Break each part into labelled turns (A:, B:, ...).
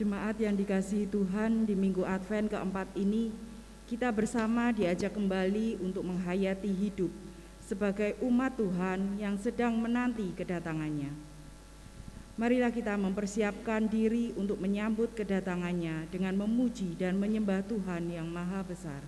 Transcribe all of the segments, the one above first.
A: Jemaat yang dikasihi Tuhan, di Minggu Advent keempat ini, kita bersama diajak kembali untuk menghayati hidup sebagai umat Tuhan yang sedang menanti kedatangannya. Marilah kita mempersiapkan diri untuk menyambut kedatangannya dengan memuji dan menyembah Tuhan yang Maha Besar.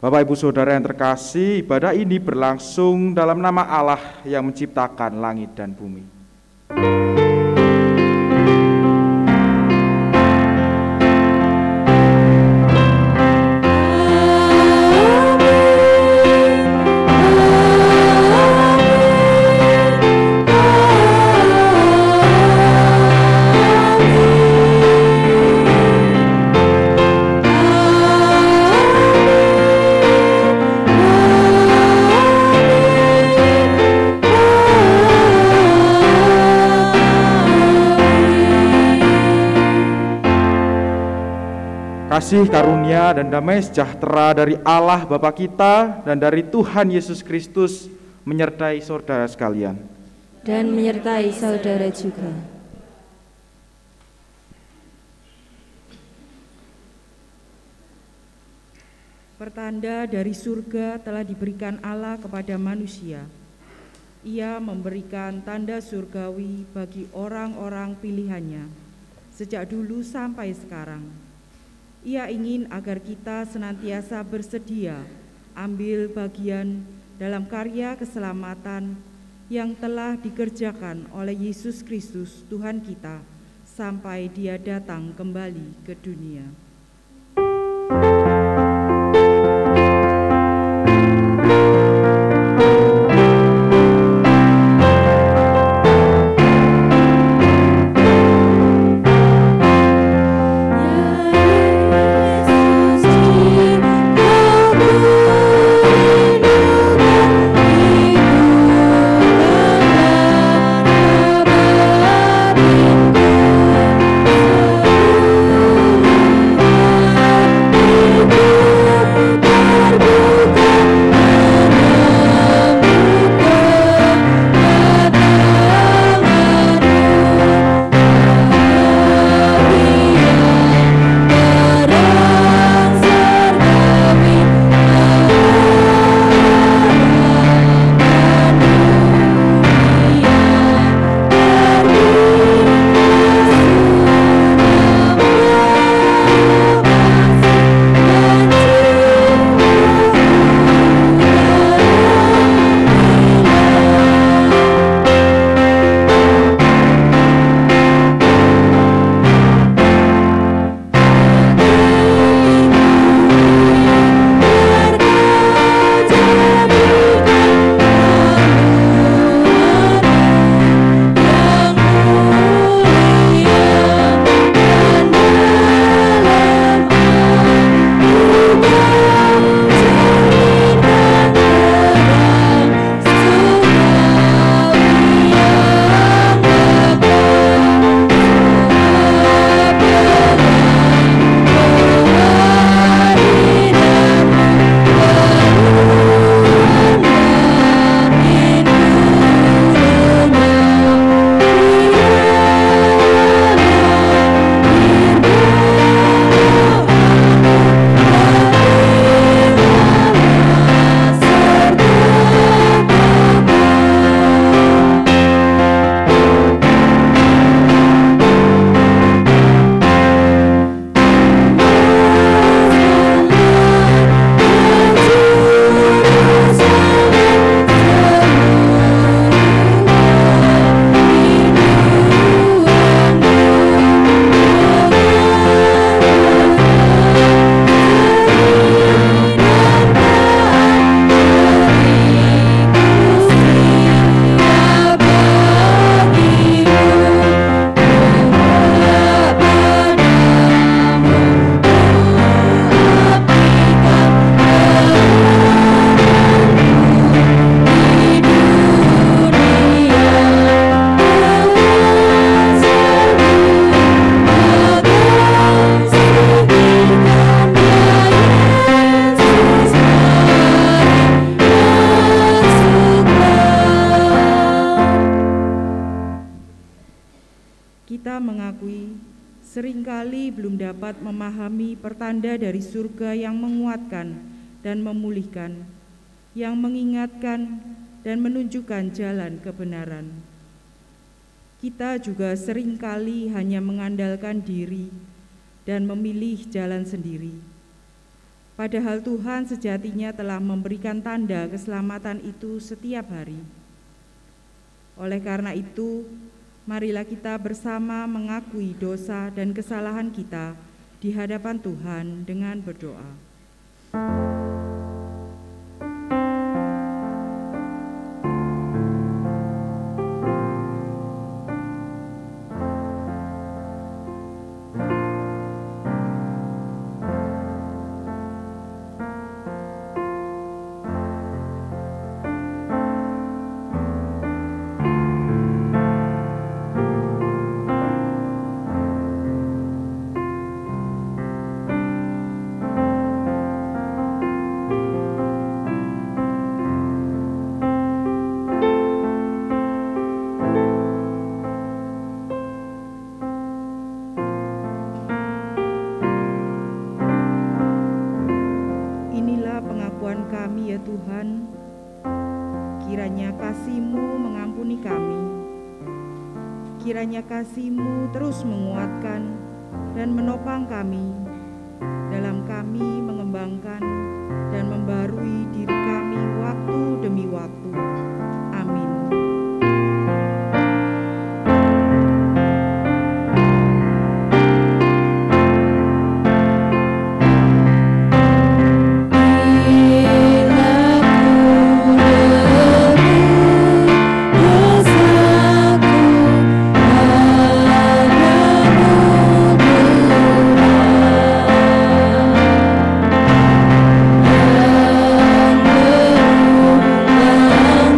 B: Bapak Ibu Saudara yang terkasih, ibadah ini berlangsung dalam nama Allah yang menciptakan langit dan bumi. Kasih karunia dan damai sejahtera dari Allah Bapa kita dan dari Tuhan Yesus Kristus menyertai saudara sekalian.
C: Dan menyertai saudara juga.
A: Pertanda dari surga telah diberikan Allah kepada manusia. Ia memberikan tanda surgawi bagi orang-orang pilihannya, sejak dulu sampai sekarang. Ia ingin agar kita senantiasa bersedia ambil bagian dalam karya keselamatan yang telah dikerjakan oleh Yesus Kristus Tuhan kita sampai Dia datang kembali ke dunia. seringkali belum dapat memahami pertanda dari surga yang menguatkan dan memulihkan, yang mengingatkan dan menunjukkan jalan kebenaran. Kita juga seringkali hanya mengandalkan diri dan memilih jalan sendiri. Padahal Tuhan sejatinya telah memberikan tanda keselamatan itu setiap hari. Oleh karena itu, marilah kita bersama mengakui dosa dan kesalahan kita di hadapan Tuhan dengan berdoa. Kami ya Tuhan, kiranya kasih-Mu mengampuni kami, kiranya kasih-Mu terus menguatkan dan menopang kami dalam kami mengembangkan dan membarui diri kami waktu demi waktu. Amin.
C: Yang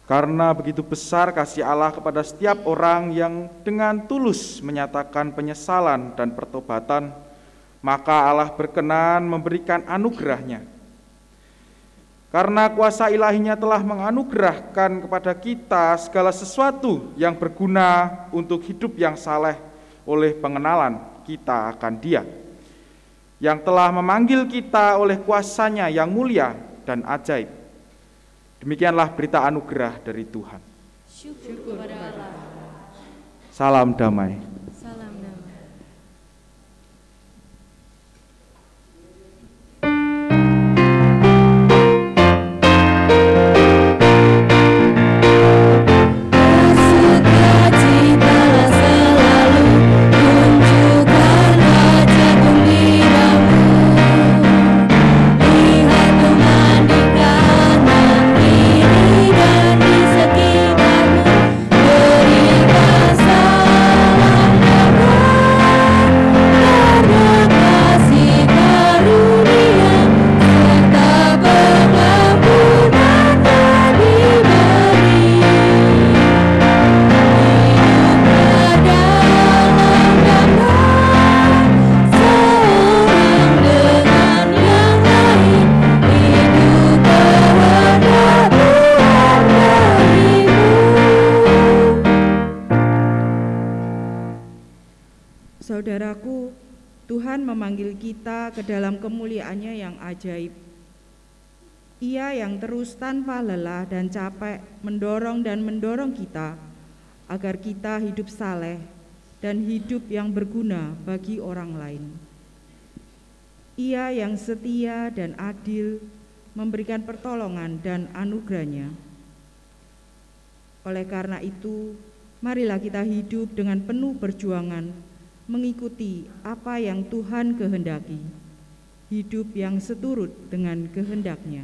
B: Karena begitu besar kasih Allah kepada setiap orang yang dengan tulus menyatakan penyesalan dan pertobatan, maka Allah berkenan memberikan anugerahnya. Karena kuasa ilahinya telah menganugerahkan kepada kita segala sesuatu yang berguna untuk hidup yang saleh oleh pengenalan kita akan Dia, yang telah memanggil kita oleh kuasa-Nya yang mulia dan ajaib. Demikianlah berita anugerah dari Tuhan.
C: Syukur kepada Allah.
B: Salam damai.
C: Salam damai. Bersukacitalah selalu, tunjukkan wajah gembiramu. Lihat Tuhan di kanan kiri dan di sekitarmu. Berikan salam damai karena kasih karunia serta pengampunannya diberi. Hiduplah dalam damai, seorang dengan yang lain. Itu kehendak Tuhan bagimu.
A: Saudaraku, Tuhan memanggil kita ke dalam kemuliaan-Nya yang ajaib. Ia yang terus tanpa lelah dan capek mendorong kita agar kita hidup saleh dan hidup yang berguna bagi orang lain. Ia yang setia dan adil memberikan pertolongan dan anugerah-Nya. Oleh karena itu, marilah kita hidup dengan penuh perjuangan mengikuti apa yang Tuhan kehendaki, hidup yang seturut dengan kehendak-Nya.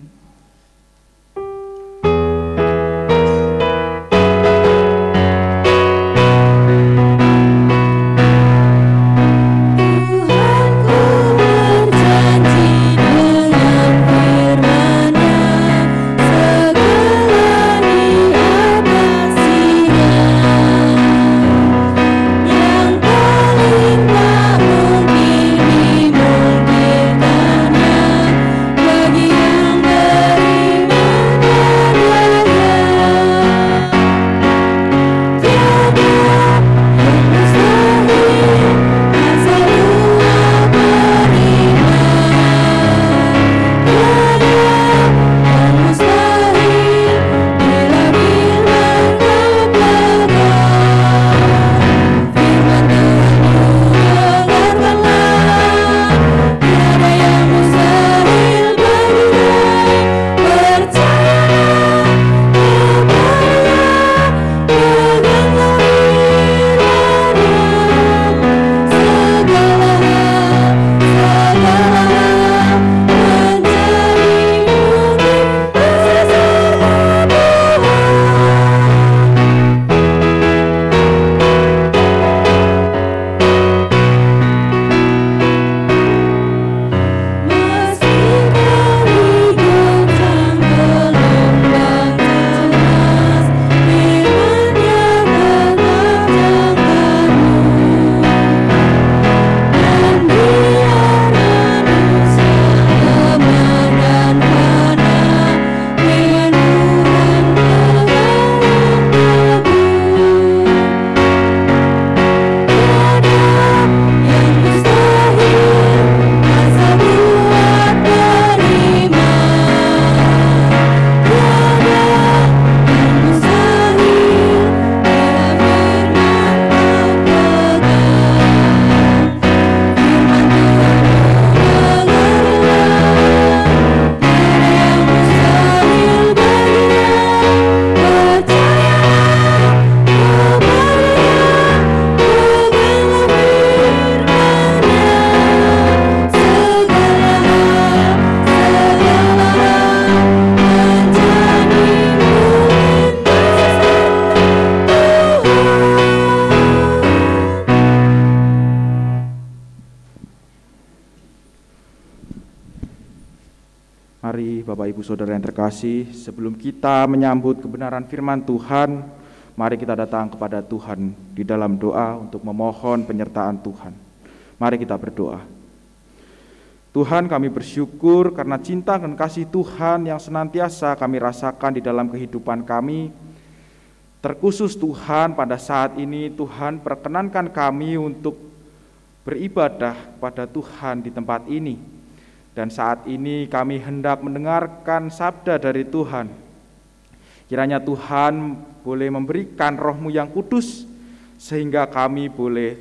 C: Tuhanku berjanji dengan firman-Nya, segala diatasinya. Yang paling tak mungkin dimungkinkannya bagi yang
B: Bapak Ibu Saudara yang terkasih, sebelum kita menyambut kebenaran firman Tuhan, mari kita datang kepada Tuhan di dalam doa untuk memohon penyertaan Tuhan. Mari kita berdoa. Tuhan, kami bersyukur karena cinta dan kasih Tuhan yang senantiasa kami rasakan di dalam kehidupan kami. Terkhusus Tuhan, pada saat ini Tuhan perkenankan kami untuk beribadah pada Tuhan di tempat ini. Dan saat ini kami hendak mendengarkan sabda dari Tuhan. Kiranya Tuhan boleh memberikan Roh-Mu yang kudus, sehingga kami boleh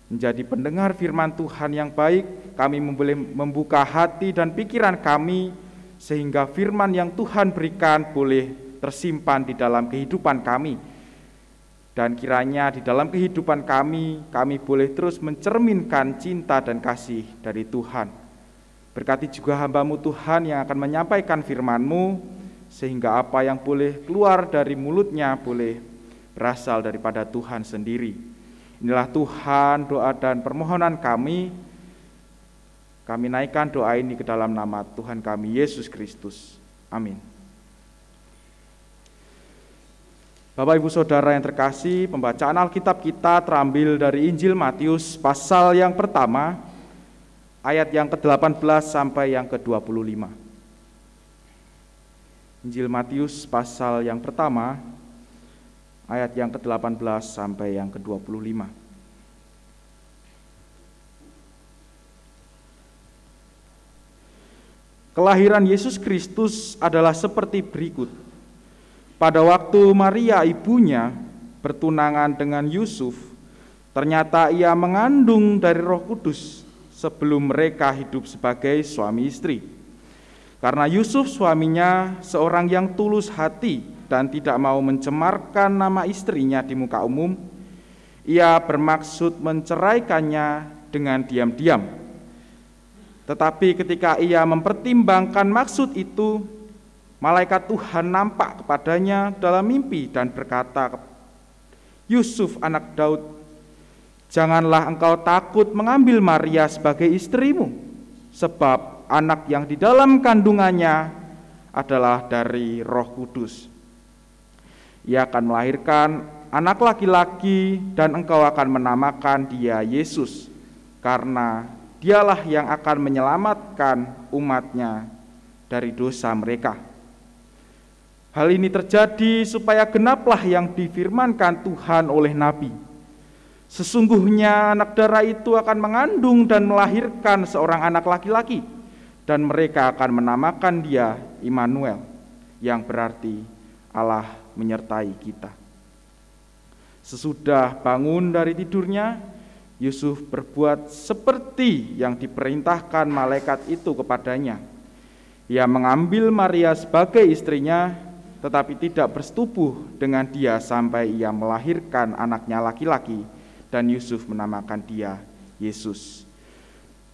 B: menjadi pendengar firman Tuhan yang baik. Kami boleh membuka hati dan pikiran kami, sehingga firman yang Tuhan berikan boleh tersimpan di dalam kehidupan kami. Dan kiranya di dalam kehidupan kami boleh terus mencerminkan cinta dan kasih dari Tuhan. Berkati juga hamba-Mu Tuhan yang akan menyampaikan firman-Mu, sehingga apa yang boleh keluar dari mulutnya boleh berasal daripada Tuhan sendiri. Inilah Tuhan doa dan permohonan kami. Kami naikkan doa ini ke dalam nama Tuhan kami Yesus Kristus. Amin. Bapak Ibu Saudara yang terkasih, pembacaan Alkitab kita terambil dari Injil Matius pasal yang pertama, ayat yang ke-18 sampai yang ke-25. Injil Matius pasal yang pertama, ayat yang ke-18 sampai yang ke-25. Kelahiran Yesus Kristus adalah seperti berikut. Pada waktu Maria ibunya bertunangan dengan Yusuf, ternyata ia mengandung dari Roh Kudus sebelum mereka hidup sebagai suami istri. Karena Yusuf suaminya seorang yang tulus hati dan tidak mau mencemarkan nama istrinya di muka umum, ia bermaksud menceraikannya dengan diam-diam. Tetapi ketika ia mempertimbangkan maksud itu, malaikat Tuhan nampak kepadanya dalam mimpi dan berkata, "Yusuf anak Daud, janganlah engkau takut mengambil Maria sebagai istrimu, sebab anak yang di dalam kandungannya adalah dari Roh Kudus. Ia akan melahirkan anak laki-laki dan engkau akan menamakan dia Yesus, karena dialah yang akan menyelamatkan umatnya dari dosa mereka." Hal ini terjadi supaya genaplah yang difirmankan Tuhan oleh Nabi. Sesungguhnya anak darah itu akan mengandung dan melahirkan seorang anak laki-laki, dan mereka akan menamakan dia Immanuel, yang berarti Allah menyertai kita. Sesudah bangun dari tidurnya, Yusuf berbuat seperti yang diperintahkan malaikat itu kepadanya. Ia mengambil Maria sebagai istrinya, tetapi tidak bersetubuh dengan dia sampai ia melahirkan anaknya laki-laki, dan Yusuf menamakan dia Yesus.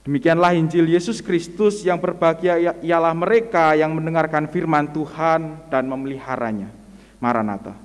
B: Demikianlah Injil Yesus Kristus. Yang berbahagia ialah mereka yang mendengarkan firman Tuhan dan memeliharanya. Maranatha.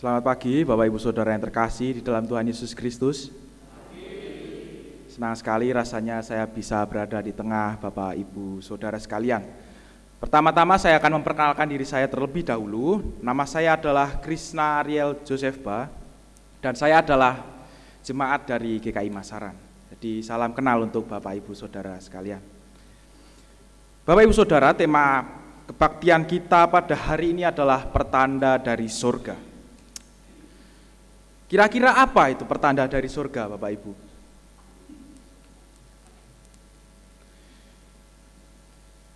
B: Selamat pagi Bapak Ibu Saudara yang terkasih di dalam Tuhan Yesus Kristus. Senang sekali rasanya saya bisa berada di tengah Bapak Ibu Saudara sekalian. Pertama-tama saya akan memperkenalkan diri saya terlebih dahulu. Nama saya adalah Krishna Ariel Josefba, dan saya adalah jemaat dari GKI Masaran. Jadi salam kenal untuk Bapak Ibu Saudara sekalian. Bapak Ibu Saudara, tema kebaktian kita pada hari ini adalah pertanda dari surga. Kira-kira apa itu pertanda dari surga, Bapak Ibu?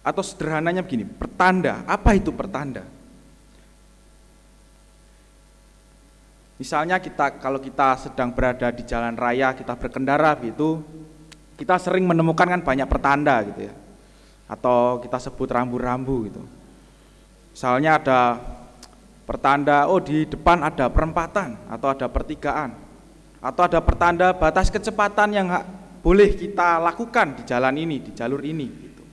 B: Atau sederhananya begini, pertanda, apa itu pertanda? Misalnya kalau kita sedang berada di jalan raya, kita berkendara gitu, kita sering menemukan kan banyak pertanda gitu ya. Atau kita sebut rambu-rambu gitu. Misalnya ada pertanda, oh di depan ada perempatan atau ada pertigaan. Atau ada pertanda batas kecepatan yang boleh kita lakukan di jalan ini, di jalur ini gitu.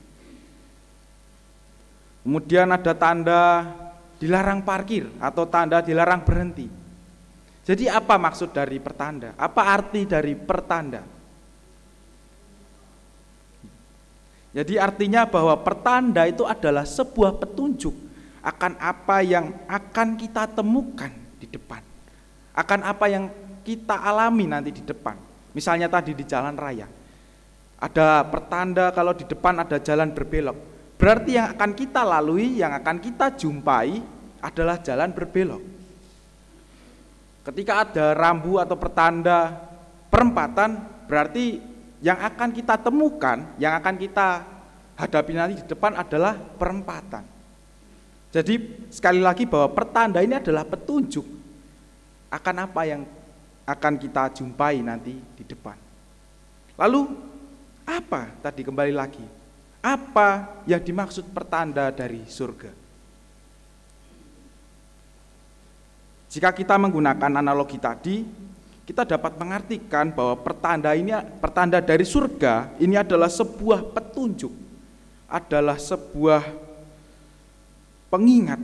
B: Kemudian ada tanda dilarang parkir atau tanda dilarang berhenti. Jadi apa maksud dari pertanda? Apa arti dari pertanda? Jadi artinya bahwa pertanda itu adalah sebuah petunjuk akan apa yang akan kita temukan di depan. Akan apa yang kita alami nanti di depan. Misalnya tadi di jalan raya. Ada pertanda kalau di depan ada jalan berbelok. Berarti yang akan kita lalui, yang akan kita jumpai adalah jalan berbelok. Ketika ada rambu atau pertanda perempatan, berarti yang akan kita temukan, yang akan kita hadapi nanti di depan adalah perempatan. Jadi sekali lagi bahwa pertanda ini adalah petunjuk akan apa yang akan kita jumpai nanti di depan. Lalu apa tadi kembali lagi? Apa yang dimaksud pertanda dari surga? Jika kita menggunakan analogi tadi, kita dapat mengartikan bahwa pertanda dari surga ini adalah sebuah petunjuk, adalah sebuah pengingat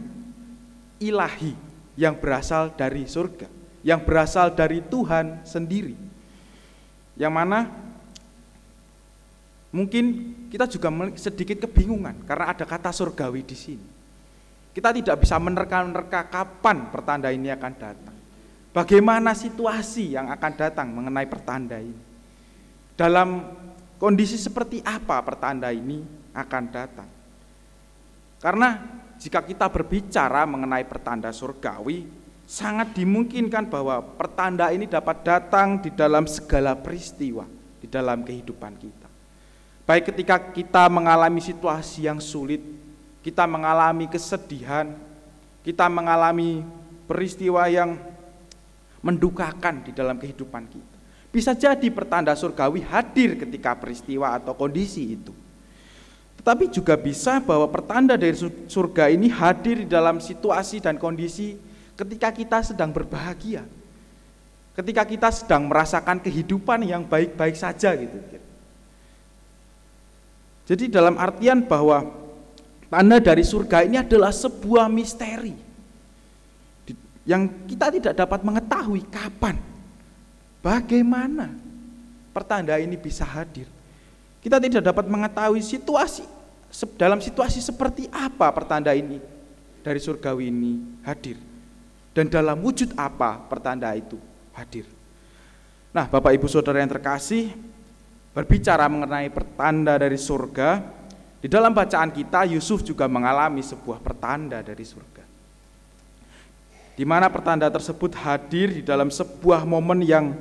B: ilahi yang berasal dari surga, yang berasal dari Tuhan sendiri. Yang mana mungkin kita juga sedikit kebingungan karena ada kata surgawi di sini. Kita tidak bisa menerka-nerka kapan pertanda ini akan datang. Bagaimana situasi yang akan datang mengenai pertanda ini. Dalam kondisi seperti apa pertanda ini akan datang. Karena jika kita berbicara mengenai pertanda surgawi, sangat dimungkinkan bahwa pertanda ini dapat datang di dalam segala peristiwa di dalam kehidupan kita. Baik ketika kita mengalami situasi yang sulit, kita mengalami kesedihan, kita mengalami peristiwa yang mendukakan di dalam kehidupan kita. Bisa jadi pertanda surgawi hadir ketika peristiwa atau kondisi itu. Tetapi juga bisa bahwa pertanda dari surga ini hadir di dalam situasi dan kondisi ketika kita sedang berbahagia. Ketika kita sedang merasakan kehidupan yang baik-baik saja gitu. Jadi dalam artian bahwa tanda dari surga ini adalah sebuah misteri yang kita tidak dapat mengetahui kapan, bagaimana pertanda ini bisa hadir. Kita tidak dapat mengetahui dalam situasi seperti apa pertanda ini dari surgawi ini hadir, dan dalam wujud apa pertanda itu hadir. Nah, Bapak Ibu Saudara yang terkasih, berbicara mengenai pertanda dari surga, di dalam bacaan kita, Yusuf juga mengalami sebuah pertanda dari surga. Di mana pertanda tersebut hadir di dalam sebuah momen yang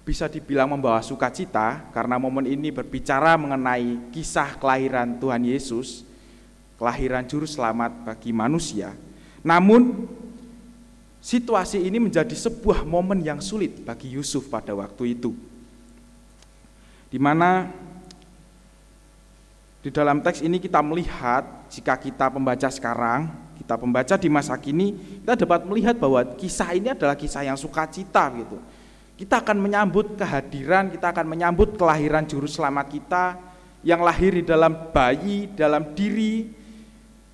B: bisa dibilang membawa sukacita, karena momen ini berbicara mengenai kisah kelahiran Tuhan Yesus, kelahiran juru selamat bagi manusia. Namun, situasi ini menjadi sebuah momen yang sulit bagi Yusuf pada waktu itu. Di mana di dalam teks ini kita melihat, jika kita pembaca sekarang, kita pembaca di masa kini, kita dapat melihat bahwa kisah ini adalah kisah yang sukacita gitu. Kita akan menyambut kehadiran, kita akan menyambut kelahiran juru selamat kita yang lahir di dalam bayi, dalam diri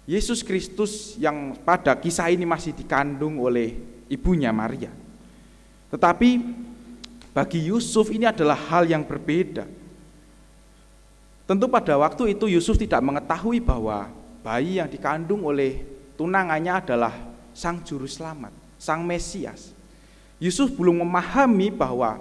B: Yesus Kristus yang pada kisah ini masih dikandung oleh ibunya Maria. Tetapi bagi Yusuf ini adalah hal yang berbeda. Tentu pada waktu itu Yusuf tidak mengetahui bahwa bayi yang dikandung oleh tunangannya adalah sang juru selamat, sang Mesias. Yusuf belum memahami bahwa